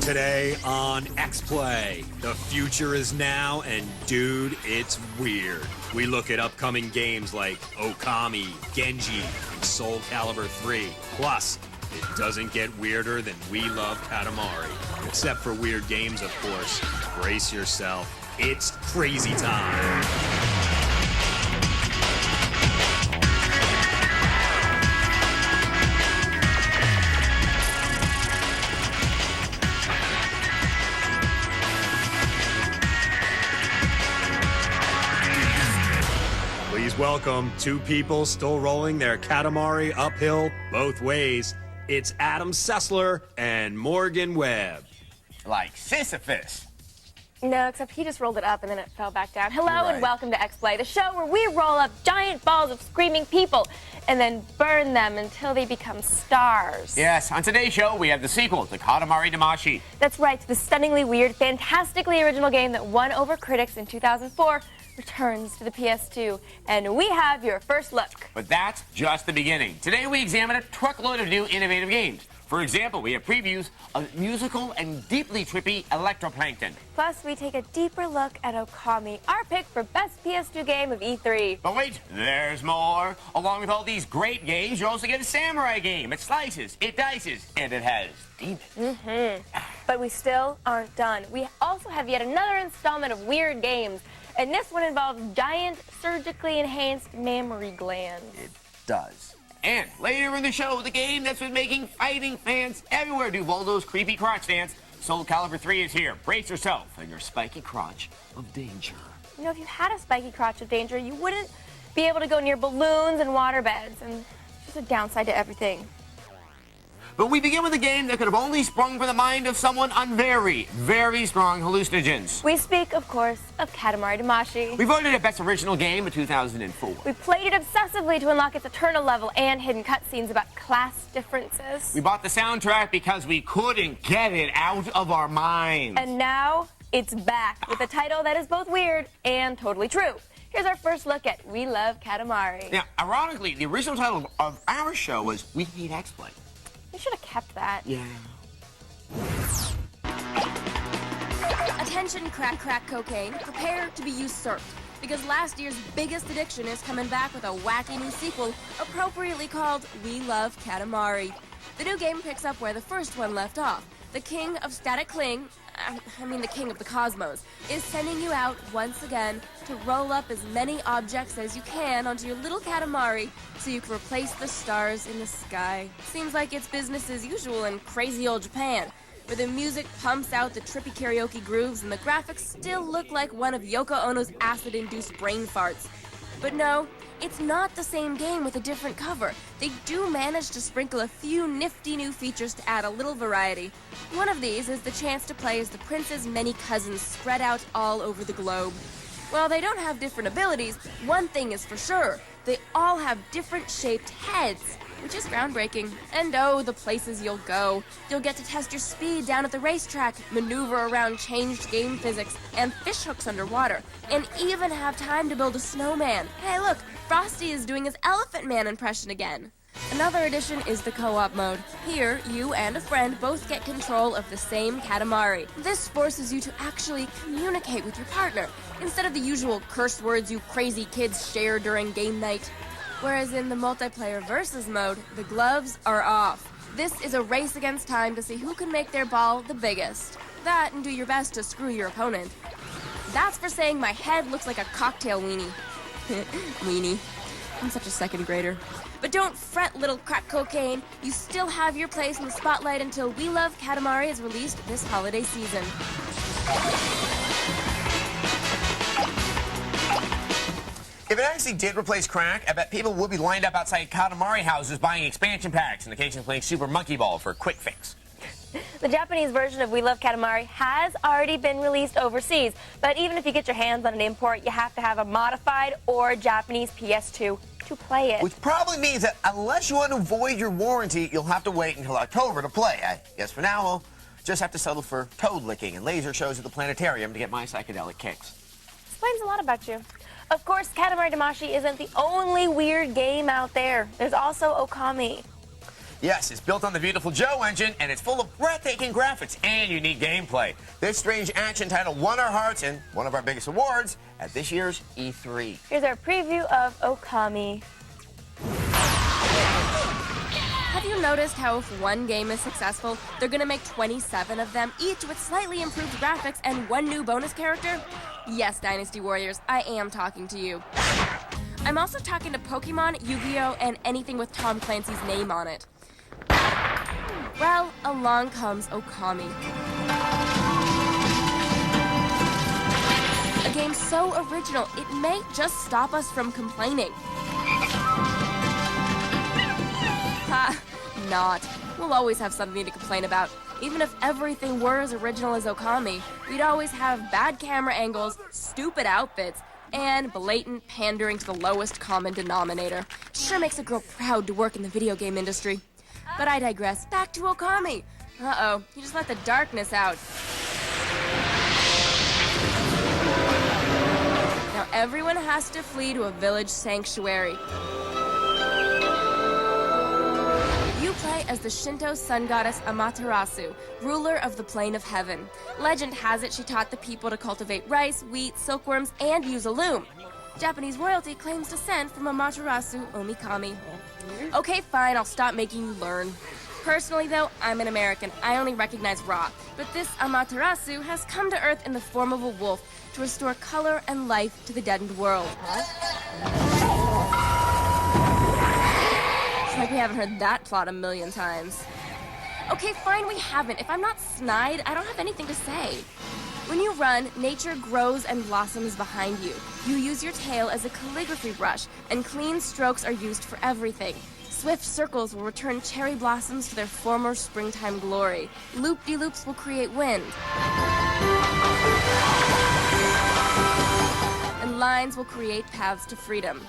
Today on X-Play, the future is now, and dude, it's weird. We look at upcoming games like Okami, Genji, and Soul Calibur 3. Plus, it doesn't get weirder than We Love Katamari. Except for weird games, of course. Brace yourself. It's crazy time. Please welcome two people still rolling their Katamari uphill both ways. It's Adam Sessler and Morgan Webb. Like Sisyphus. No, except he just rolled it up and then it fell back down. Hello Right. and welcome to X-Play, the show where we roll up giant balls of screaming people and then burn them until they become stars. Yes, on today's show we have the sequel to Katamari Damacy. That's right, the stunningly weird, fantastically original game that won over critics in 2004 returns to the PS2. And we have your first look. But that's just the beginning. Today we examine a truckload of new innovative games. For example, we have previews of musical and deeply trippy Electroplankton. Plus, we take a deeper look at Okami, our pick for best PS2 game of E3. But wait, there's more. Along with all these great games, you also get a samurai game. It slices, it dices, and it has demons. But we still aren't done. We also have yet another installment of weird games. And this one involves giant, surgically enhanced mammary glands. It does. And later in the show, the game that's been making fighting fans everywhere do Voldo's creepy crotch dance. Soul Calibur 3 is here. Brace yourself and your spiky crotch of danger. You know, if you had a spiky crotch of danger, you wouldn't be able to go near balloons and water beds. And it's just a downside to everything. But we begin with a game that could have only sprung from the mind of someone on very, very strong hallucinogens. We speak, of course, of Katamari Damacy. We voted it Best Original Game in 2004. We played it obsessively to unlock its eternal level and hidden cutscenes about class differences. We bought the soundtrack because we couldn't get it out of our minds. And now it's back with a title that is both weird and totally true. Here's our first look at We Love Katamari. Now, ironically, the original title of our show was We Hate X-Play. We should have kept that. Yeah. Attention, crack cocaine. Prepare to be usurped. Because last year's biggest addiction is coming back with a wacky new sequel, appropriately called We Love Katamari. The new game picks up where the first one left off. The king of static cling, the king of the cosmos, is sending you out once again to roll up as many objects as you can onto your little Katamari so you can replace the stars in the sky. Seems like it's business as usual in crazy old Japan, where the music pumps out the trippy karaoke grooves and the graphics still look like one of Yoko Ono's acid-induced brain farts. But no, it's not the same game with a different cover. They do manage to sprinkle a few nifty new features to add a little variety. One of these is the chance to play as the prince's many cousins spread out all over the globe. While they don't have different abilities, one thing is for sure. They all have different shaped heads, which is groundbreaking. And oh, the places you'll go. You'll get to test your speed down at the racetrack, maneuver around changed game physics, and fish hooks underwater, and even have time to build a snowman. Hey look, Frosty is doing his Elephant Man impression again. Another addition is the co-op mode. Here, you and a friend both get control of the same Katamari. This forces you to actually communicate with your partner, instead of the usual curse words you crazy kids share during game night. Whereas in the multiplayer versus mode, the gloves are off. This is a race against time to see who can make their ball the biggest. That and do your best to screw your opponent. That's for saying my head looks like a cocktail weenie. Weenie. I'm such a second grader. But don't fret, little crack cocaine. You still have your place in the spotlight until We Love Katamari is released this holiday season. If it actually did replace crack, I bet people would be lined up outside Katamari houses buying expansion packs and occasionally playing Super Monkey Ball for a quick fix. The Japanese version of We Love Katamari has already been released overseas, but even if you get your hands on an import, you have to have a modified or Japanese PS2 to play it. Which probably means that unless you want to void your warranty, you'll have to wait until October to play. I guess for now, we'll just have to settle for toad licking and laser shows at the planetarium to get my psychedelic kicks. Explains a lot about you. Of course, Katamari Damacy isn't the only weird game out there. There's also Okami. Yes, it's built on the beautiful Joe engine, and it's full of breathtaking graphics and unique gameplay. This strange action title won our hearts and one of our biggest awards at this year's E3. Here's our preview of Okami. Have you noticed how if one game is successful, they're gonna make 27 of them, each with slightly improved graphics and one new bonus character? Yes, Dynasty Warriors, I am talking to you. I'm also talking to Pokemon, Yu-Gi-Oh, and anything with Tom Clancy's name on it. Well, along comes Okami. A game so original, it may just stop us from complaining. Ha, not. We'll always have something to complain about. Even if everything were as original as Okami, we'd always have bad camera angles, stupid outfits, and blatant pandering to the lowest common denominator. Sure makes a girl proud to work in the video game industry. But I digress. Back to Okami. Uh-oh, you just let the darkness out. Now everyone has to flee to a village sanctuary. You play as the Shinto sun goddess Amaterasu, ruler of the Plane of Heaven. Legend has it she taught the people to cultivate rice, wheat, silkworms, and use a loom. Japanese royalty claims descent from Amaterasu Omikami. Okay, fine, I'll stop making you learn. Personally, though, I'm an American. I only recognize Ra. But this Amaterasu has come to Earth in the form of a wolf to restore color and life to the deadened world. It's like we haven't heard that plot a million times. Okay, fine, we haven't. If I'm not snide, I don't have anything to say. When you run, nature grows and blossoms behind you. You use your tail as a calligraphy brush, and clean strokes are used for everything. Swift circles will return cherry blossoms to their former springtime glory. Loop-de-loops will create wind. And lines will create paths to freedom.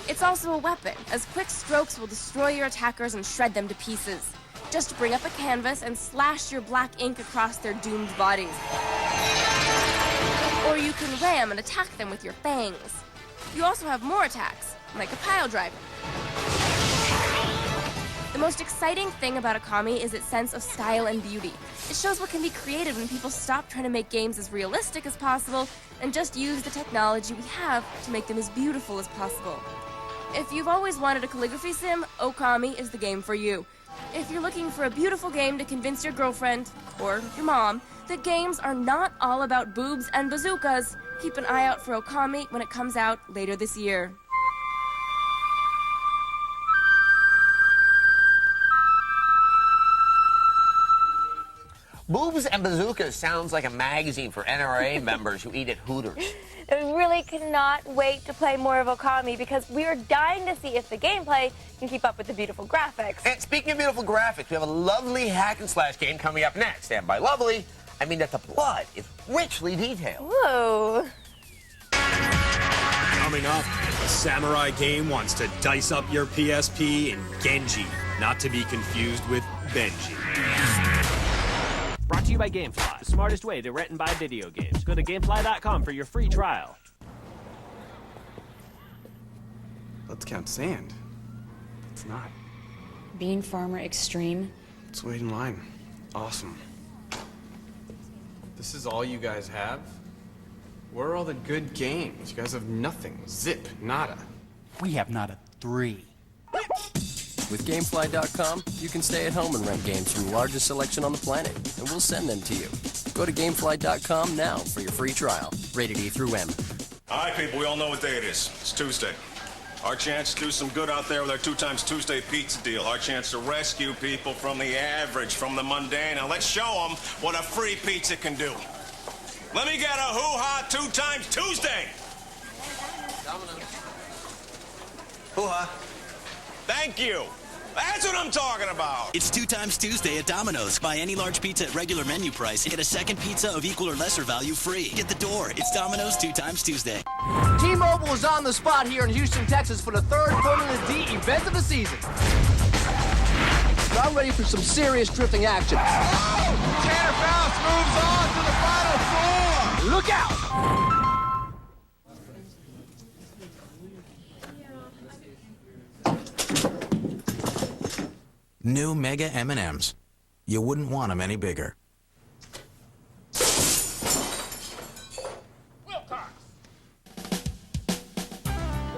It's also a weapon, as quick strokes will destroy your attackers and shred them to pieces. Just bring up a canvas and slash your black ink across their doomed bodies. Or you can ram and attack them with your fangs. You also have more attacks, like a pile driver. The most exciting thing about Okami is its sense of style and beauty. It shows what can be created when people stop trying to make games as realistic as possible and just use the technology we have to make them as beautiful as possible. If you've always wanted a calligraphy sim, Okami is the game for you. If you're looking for a beautiful game to convince your girlfriend, or your mom, that games are not all about boobs and bazookas, keep an eye out for Okami when it comes out later this year. Boobs and Bazookas sounds like a magazine for NRA members who eat at Hooters. I really cannot wait to play more of Okami because we are dying to see if the gameplay can keep up with the beautiful graphics. And speaking of beautiful graphics, we have a lovely hack and slash game coming up next. And by lovely, I mean that the plot is richly detailed. Whoa. Coming up, a samurai game wants to dice up your PSP in Genji, not to be confused with Benji. Brought to you by GameFly, the smartest way to rent and buy video games. Go to GameFly.com for your free trial. Let's count sand. It's not. Being Farmer Extreme. Let's wait in line. Awesome. This is all you guys have? Where are all the good games? You guys have nothing. Zip. Nada. We have not a 3. With Gamefly.com, you can stay at home and rent games from the largest selection on the planet, and we'll send them to you. Go to Gamefly.com now for your free trial. Rated E through M. All right, people, we all know what day it is. It's Tuesday. Our chance to do some good out there with our 2 times Tuesday pizza deal. Our chance to rescue people from the average, from the mundane. Now let's show them what a free pizza can do. Let me get a hoo-ha 2 times Tuesday. Hoo-ha. Thank you. That's what I'm talking about. It's 2 times Tuesday at Domino's. Buy any large pizza at regular menu price and get a second pizza of equal or lesser value free. Get the door. It's Domino's 2 times Tuesday. T-Mobile is on the spot here in Houston, Texas for the 3rd Formula D event of the season. So I'm ready for some serious drifting action. Oh! Tanner Faust moves on to the Final 4. Look out! New Mega M&Ms. You wouldn't want them any bigger.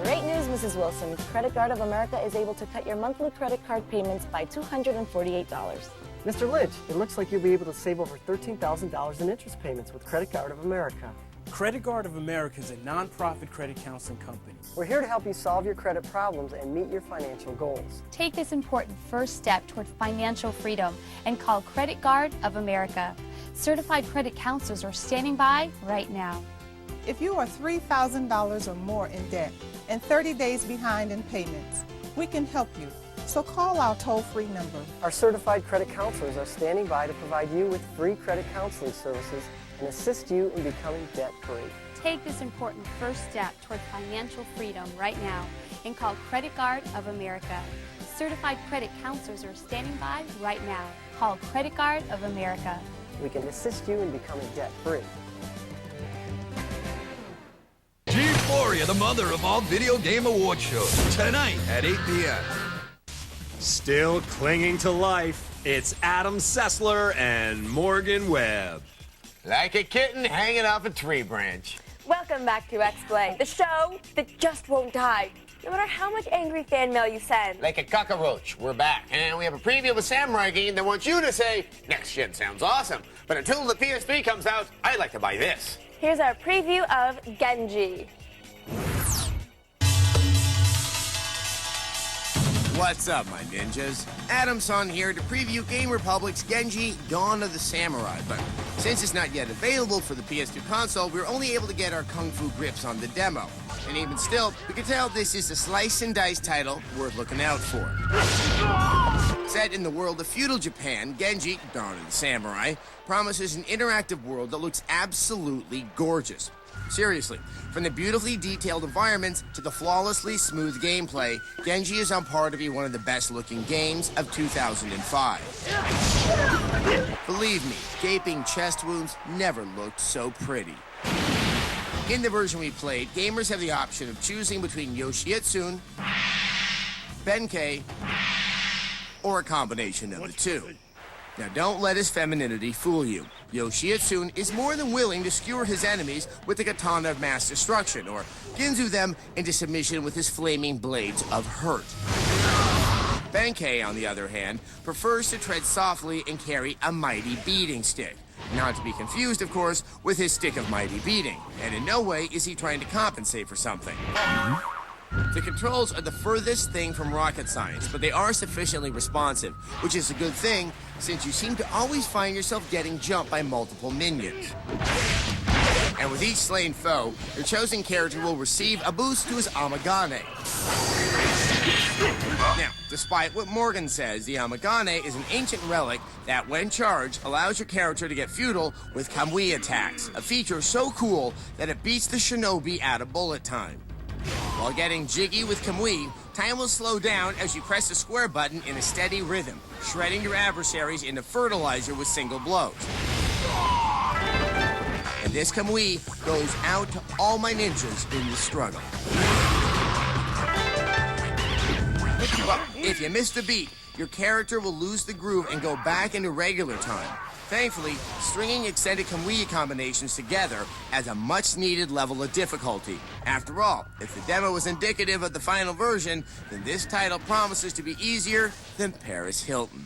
Great news, Mrs. Wilson. Credit Card of America is able to cut your monthly credit card payments by $248. Mr. Lynch, it looks like you'll be able to save over $13,000 in interest payments with Credit Card of America. Credit Card of America is a non-profit credit counseling company. We're here to help you solve your credit problems and meet your financial goals. Take this important first step toward financial freedom and call Credit Card of America. Certified credit counselors are standing by right now. If you are $3,000 or more in debt and 30 days behind in payments, we can help you. So call our toll-free number. Our certified credit counselors are standing by to provide you with free credit counseling services and assist you in becoming debt-free. Take this important first step toward financial freedom right now and call Credit Card of America. Certified credit counselors are standing by right now. Call Credit Card of America. We can assist you in becoming debt-free. G4, the mother of all video game award shows, tonight at 8 p.m. Still clinging to life, it's Adam Sessler and Morgan Webb. Like a kitten hanging off a tree branch. Welcome back to X-Play, the show that just won't die, no matter how much angry fan mail you send. Like a cockroach, we're back. And we have a preview of a samurai game that wants you to say, next gen sounds awesome. But until the PS3 comes out, I'd like to buy this. Here's our preview of Genji. What's up, my ninjas? Adamson here to preview Game Republic's Genji Dawn of the Samurai, but since it's not yet available for the PS2 console, we're only able to get our kung fu grips on the demo. And even still, we can tell this is a slice and dice title worth looking out for. Set in the world of feudal Japan, Genji, Dawn of the Samurai, promises an interactive world that looks absolutely gorgeous. Seriously, from the beautifully detailed environments to the flawlessly smooth gameplay, Genji is on par to be one of the best-looking games of 2005. Believe me, gaping chest wounds never looked so pretty. In the version we played, gamers have the option of choosing between Yoshitsune, Benkei, or a combination of the two. Now, don't let his femininity fool you. Yoshitsune is more than willing to skewer his enemies with the katana of mass destruction, or Ginzu them into submission with his flaming blades of hurt. Benkei, on the other hand, prefers to tread softly and carry a mighty beating stick. Not to be confused, of course, with his stick of mighty beating, and in no way is he trying to compensate for something. The controls are the furthest thing from rocket science, but they are sufficiently responsive, which is a good thing, since you seem to always find yourself getting jumped by multiple minions. And with each slain foe, your chosen character will receive a boost to his Amagane. Now, despite what Morgan says, the Amagane is an ancient relic that, when charged, allows your character to get feudal with Kamui attacks, a feature so cool that it beats the shinobi out of bullet time. While getting jiggy with Kamui, time will slow down as you press the square button in a steady rhythm, shredding your adversaries into fertilizer with single blows. And this Kamui goes out to all my ninjas in the struggle. But if you miss the beat, your character will lose the groove and go back into regular time. Thankfully, stringing extended Kamui combinations together adds a much-needed level of difficulty. After all, if the demo is indicative of the final version, then this title promises to be easier than Paris Hilton.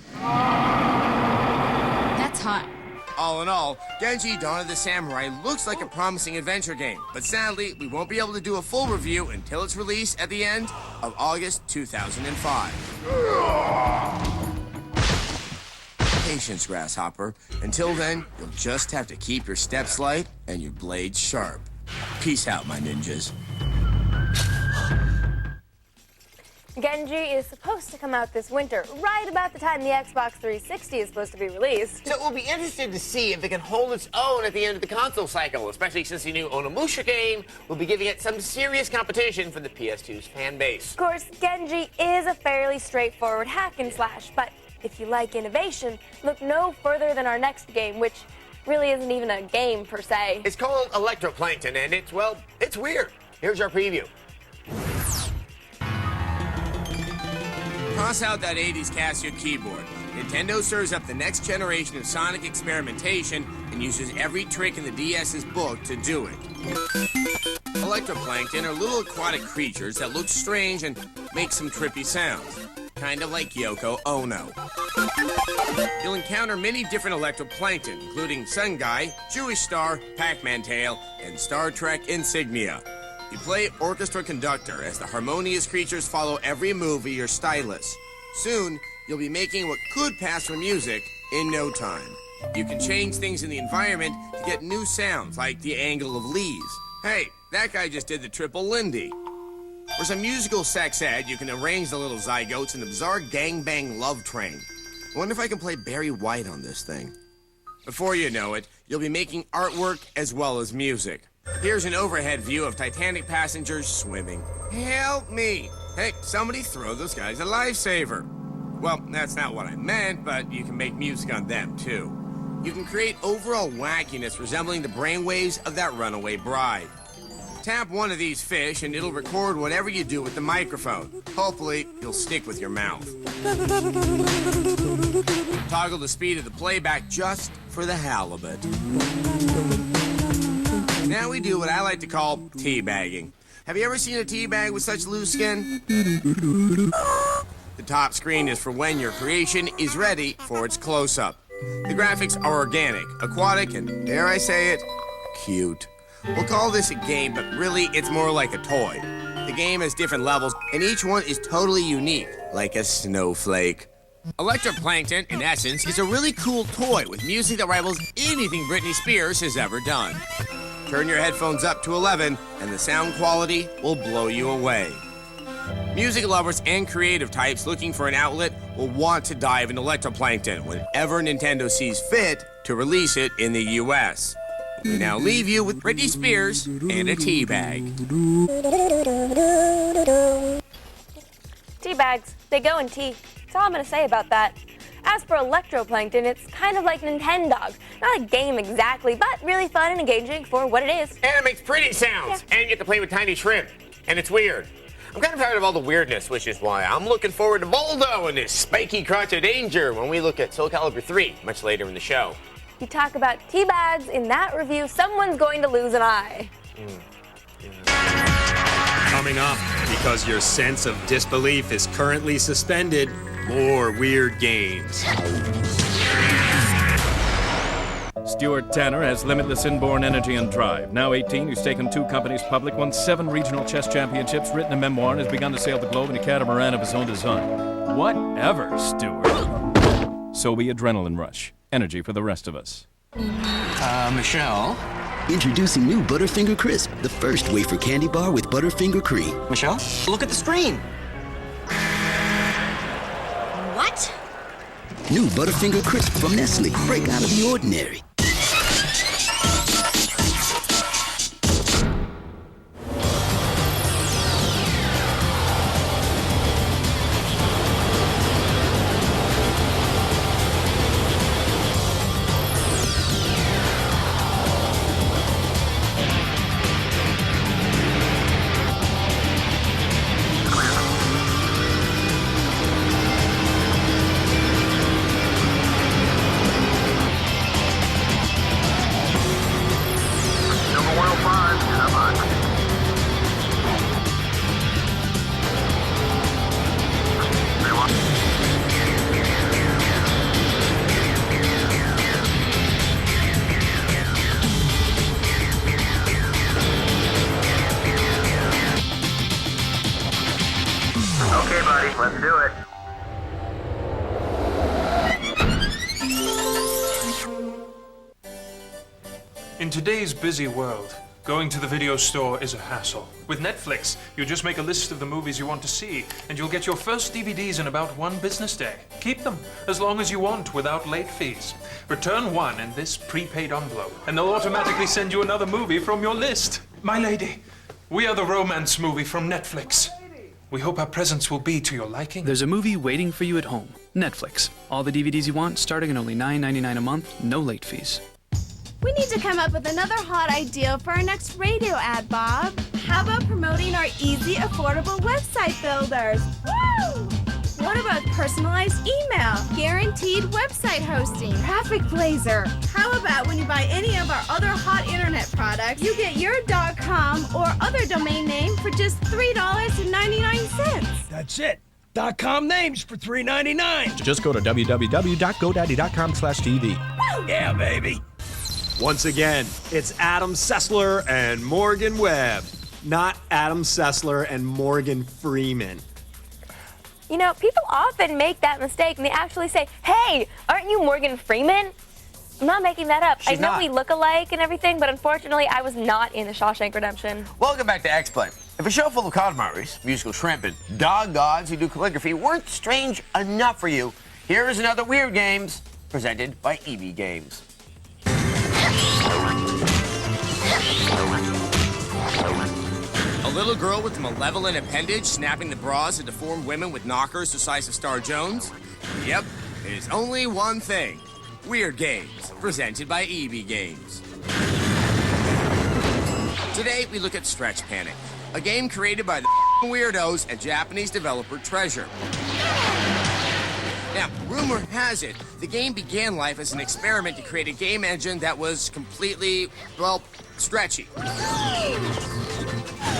That's hot. All in all, Genji Dawn of the Samurai looks like a promising adventure game, but sadly, we won't be able to do a full review until its release at the end of August 2005. Patience, Grasshopper. Until then, you'll just have to keep your steps light and your blades sharp. Peace out, my ninjas. Genji is supposed to come out this winter, right about the time the Xbox 360 is supposed to be released. So we'll be interested to see if it can hold its own at the end of the console cycle, especially since the new Onimusha game will be giving it some serious competition for the PS2's fan base. Of course, Genji is a fairly straightforward hack and slash, but if you like innovation, look no further than our next game, which really isn't even a game per se. It's called Electroplankton, and it's weird. Here's our preview. Toss out that 80s Casio keyboard. Nintendo serves up the next generation of Sonic experimentation and uses every trick in the DS's book to do it. Electroplankton are little aquatic creatures that look strange and make some trippy sounds. Kind of like Yoko Ono. You'll encounter many different electroplankton, including Sun Guy, Jewish Star, Pac-Man Tail, and Star Trek Insignia. You play orchestra conductor as the harmonious creatures follow every move of your stylus. Soon, you'll be making what could pass for music in no time. You can change things in the environment to get new sounds, like the angle of leaves. Hey, that guy just did the triple Lindy. For some musical sex ed, you can arrange the little zygotes in a bizarre gangbang love train. I wonder if I can play Barry White on this thing. Before you know it, you'll be making artwork as well as music. Here's an overhead view of Titanic passengers swimming. Help me! Hey, somebody throw those guys a lifesaver. Well, that's not what I meant, but you can make music on them, too. You can create overall wackiness resembling the brainwaves of that runaway bride. Tap one of these fish and it'll record whatever you do with the microphone. Hopefully, you'll stick with your mouth. Toggle the speed of the playback just for the halibut. Now we do what I like to call teabagging. Have you ever seen a teabag with such loose skin? The top screen is for when your creation is ready for its close-up. The graphics are organic, aquatic, and, dare I say it, cute. We'll call this a game, but really it's more like a toy. The game has different levels, and each one is totally unique, like a snowflake. Electroplankton, in essence, is a really cool toy with music that rivals anything Britney Spears has ever done. Turn your headphones up to 11, and the sound quality will blow you away. Music lovers and creative types looking for an outlet will want to dive into Electroplankton whenever Nintendo sees fit to release it in the US. We now leave you with Britney Spears and a teabag. Teabags, they go in tea. That's all I'm going to say about that. As for Electroplankton, it's kind of like Nintendog. Not a game exactly, but really fun and engaging for what it is. And it makes pretty sounds. Yeah. And you get to play with tiny shrimp. And it's weird. I'm kind of tired of all the weirdness, which is why I'm looking forward to Voldo and his spiky crotch of danger when we look at Soul Calibur 3 much later in the show. You talk about teabags in that review, someone's going to lose an eye. Coming up, because your sense of disbelief is currently suspended, more weird games. Stuart Tanner has limitless inborn energy and drive. Now 18, he's taken 2 companies public, won 7 regional chess championships, written a memoir, and has begun to sail the globe in a catamaran of his own design. Whatever, Stuart. So be Adrenaline Rush. Energy for the rest of us. Michelle? Introducing new Butterfinger Crisp, the first wafer candy bar with Butterfinger cream. Michelle, look at the screen. What? New Butterfinger Crisp from Nestle. Break out of the ordinary. Let's do it. In today's busy world, going to the video store is a hassle. With Netflix, you just make a list of the movies you want to see, and you'll get your first DVDs in about 1 business day. Keep them as long as you want without late fees. Return one in this prepaid envelope, and they'll automatically send you another movie from your list. My lady, we are the romance movie from Netflix. We hope our presents will be to your liking. There's a movie waiting for you at home. Netflix. All the DVDs you want, starting at only $9.99 a month, no late fees. We need to come up with another hot idea for our next radio ad, Bob. How about promoting our easy, affordable website builders? Woo! What about personalized email, guaranteed website hosting, traffic blazer? How about when you buy any of our other hot internet products, you get your .com or other domain name for just $3.99. That's it. .com names for $3.99. Just go to www.godaddy.com/TV. Yeah, baby. Once again, it's Adam Sessler and Morgan Webb, not Adam Sessler and Morgan Freeman. You know, people often make that mistake and they actually say, hey, aren't you Morgan Freeman? I'm not making that up. I know we look alike and everything, but unfortunately, I was not in The Shawshank Redemption. Welcome back to X-Play. If a show full of Conmaris, musical shrimp, and dog gods who do calligraphy weren't strange enough for you, here is another Weird Games presented by EB Games. A little girl with a malevolent appendage snapping the bras of deformed women with knockers the size of Star Jones? Yep, there's only one thing. Weird Games, presented by EB Games. Today, we look at Stretch Panic, a game created by the weirdos at Japanese developer Treasure. Now, rumor has it, the game began life as an experiment to create a game engine that was completely, well, stretchy.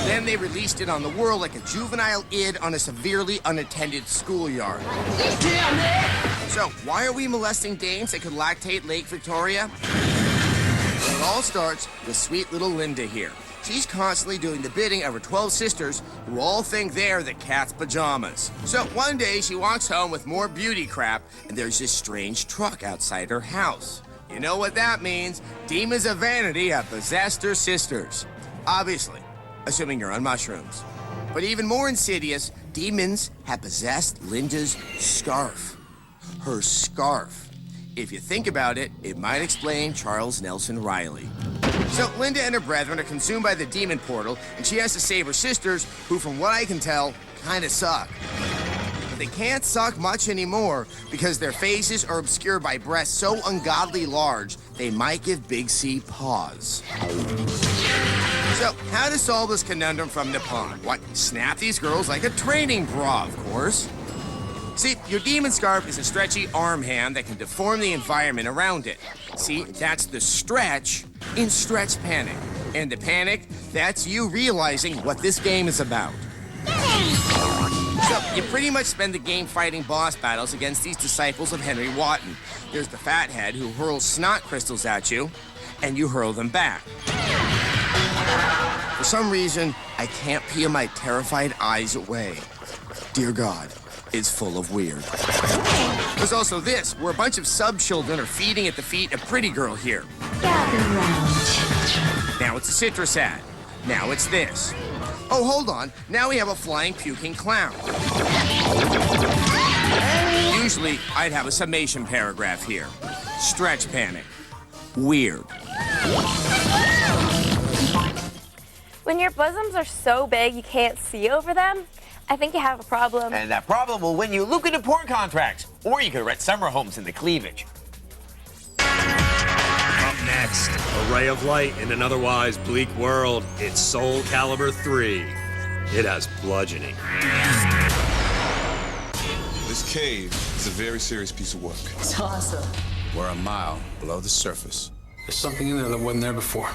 Then they released it on the world like a juvenile id on a severely unattended schoolyard. So, why are we molesting dames that could lactate Lake Victoria? Well, it all starts with sweet little Linda here. She's constantly doing the bidding of her 12 sisters, who all think they're the cat's pajamas. So one day she walks home with more beauty crap, and there's this strange truck outside her house. You know what that means? Demons of vanity have possessed her sisters. Obviously, assuming you're on mushrooms. But even more insidious, demons have possessed Linda's scarf. Her scarf. If you think about it, it might explain Charles Nelson Riley. So Linda and her brethren are consumed by the demon portal, and she has to save her sisters, who, from what I can tell, kinda suck. But they can't suck much anymore because their faces are obscured by breasts so ungodly large, they might give Big C pause. So, how to solve this conundrum from Nippon? What, snap these girls like a training bra, of course. See, your demon scarf is a stretchy arm hand that can deform the environment around it. See, that's the stretch in Stretch Panic. And the panic, that's you realizing what this game is about. So, you pretty much spend the game fighting boss battles against these disciples of Henry Wotton. There's the fathead who hurls snot crystals at you, and you hurl them back. For some reason, I can't peel my terrified eyes away. Dear God, it's full of weird. There's also this, where a bunch of sub-children are feeding at the feet of Pretty Girl here. Gather round, children. Now it's a citrus ad. Now it's this. Oh, hold on. Now we have a flying, puking clown. Usually, I'd have a summation paragraph here. Stretch Panic. Weird. When your bosoms are so big you can't see over them, I think you have a problem. And that problem will win you lucrative porn contracts. Or you could rent summer homes in the cleavage. Up next, a ray of light in an otherwise bleak world. It's Soul Calibur 3. It has bludgeoning. This cave is a very serious piece of work. It's awesome. We're a mile below the surface. There's something in there that wasn't there before.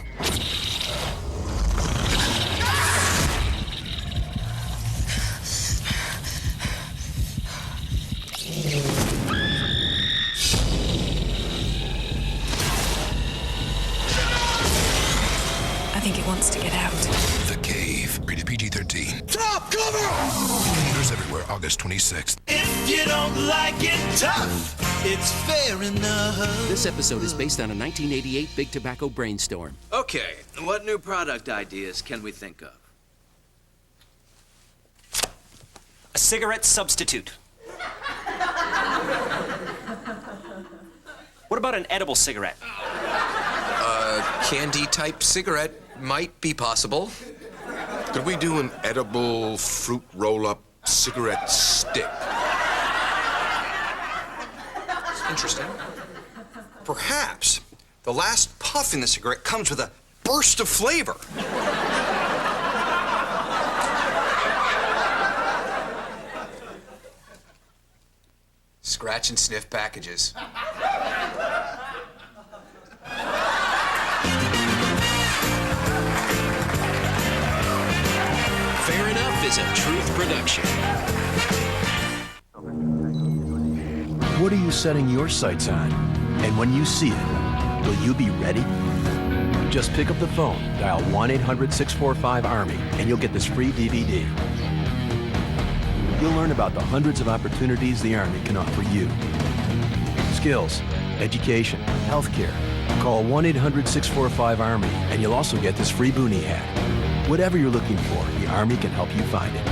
I think it wants to get out. The Cave, rated PG-13. Top cover! Theaters everywhere, August 26th. If you don't like it tough, it's fair enough. This episode is based on a 1988 Big Tobacco brainstorm. Okay, what new product ideas can we think of? A cigarette substitute. What about an edible cigarette? Candy-type cigarette might be possible. Could we do an edible fruit roll-up cigarette stick? It's interesting. Perhaps the last puff in the cigarette comes with a burst of flavor. scratch and sniff packages. Fair Enough is a Truth production. What are you setting your sights on? And when you see it, will you be ready? Just pick up the phone, dial 1-800-645-ARMY, and you'll get this free DVD. You'll learn about the hundreds of opportunities the Army can offer you. Skills, education, healthcare. Call 1-800-645-ARMY, and you'll also get this free Boonie hat. Whatever you're looking for, the Army can help you find it.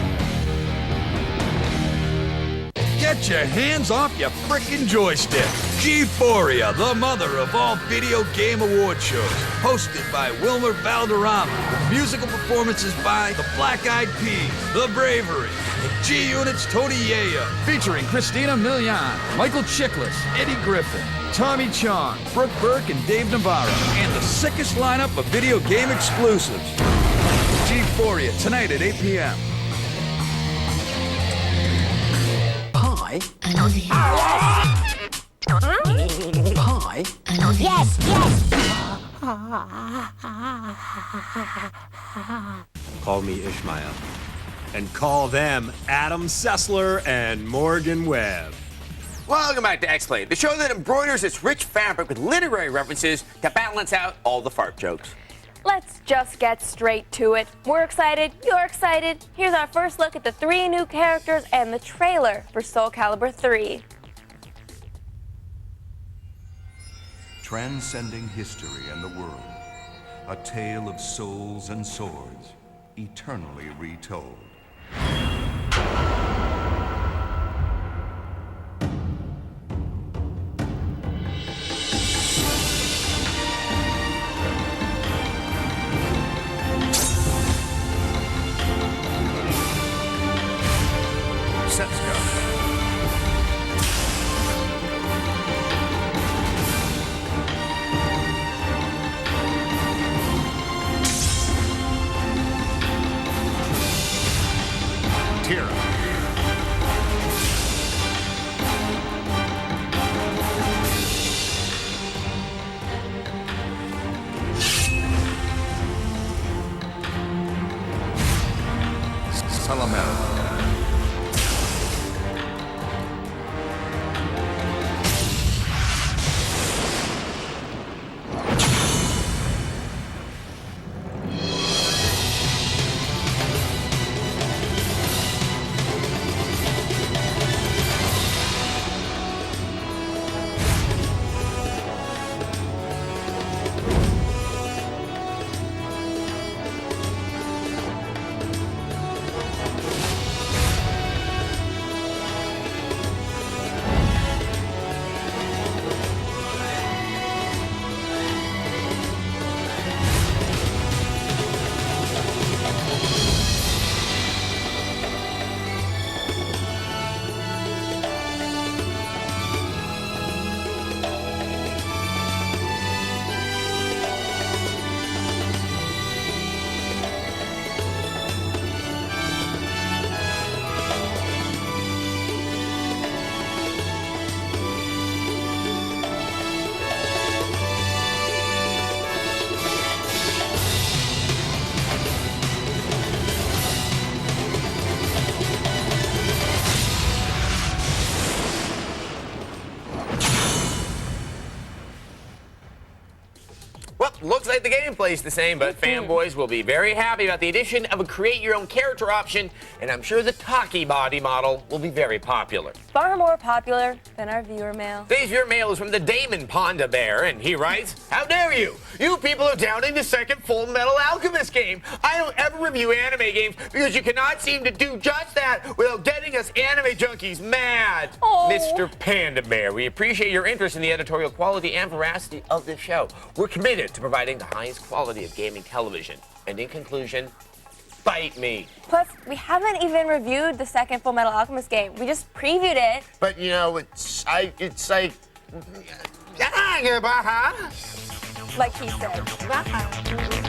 Get your hands off your frickin' joystick. G4ia, the mother of all video game award shows. Hosted by Wilmer Valderrama. With musical performances by the Black Eyed Peas, The Bravery, the G-Unit's Tony Yayo. Featuring Christina Milian, Michael Chiklis, Eddie Griffin, Tommy Chong, Brooke Burke, and Dave Navarro. And the sickest lineup of video game exclusives. G4ia, tonight at 8 p.m. Pie? I love you. Pie? I love you. Yes, Call me Ishmael. And call them Adam Sessler and Morgan Webb. Welcome back to X-Play, the show that embroiders its rich fabric with literary references to balance out all the fart jokes. Let's just get straight to it. We're excited, you're excited. Here's our first look at the 3 new characters and the trailer for Soul Calibur 3. Transcending history and the world, a tale of souls and swords, eternally retold. Setsuko. Tira. Salamel. Looks like the gameplay is the same, but fanboys will be very happy about the addition of a create-your-own-character option, and I'm sure the Taki body model will be very popular. Far more popular than our viewer mail. Today's viewer mail is from the Damon Ponda Bear, and he writes, "How dare you? You people are downing the second Full Metal Alchemist game. I don't ever review anime games because you cannot seem to do just that without getting us anime junkies mad." Oh. Mr. Panda Bear, we appreciate your interest in the editorial quality and veracity of this show. We're committed to providing the highest quality of gaming television. And in conclusion, bite me. Plus, we haven't even reviewed the second Full Metal Alchemist game. We just previewed it. But you know, it's like Like he said.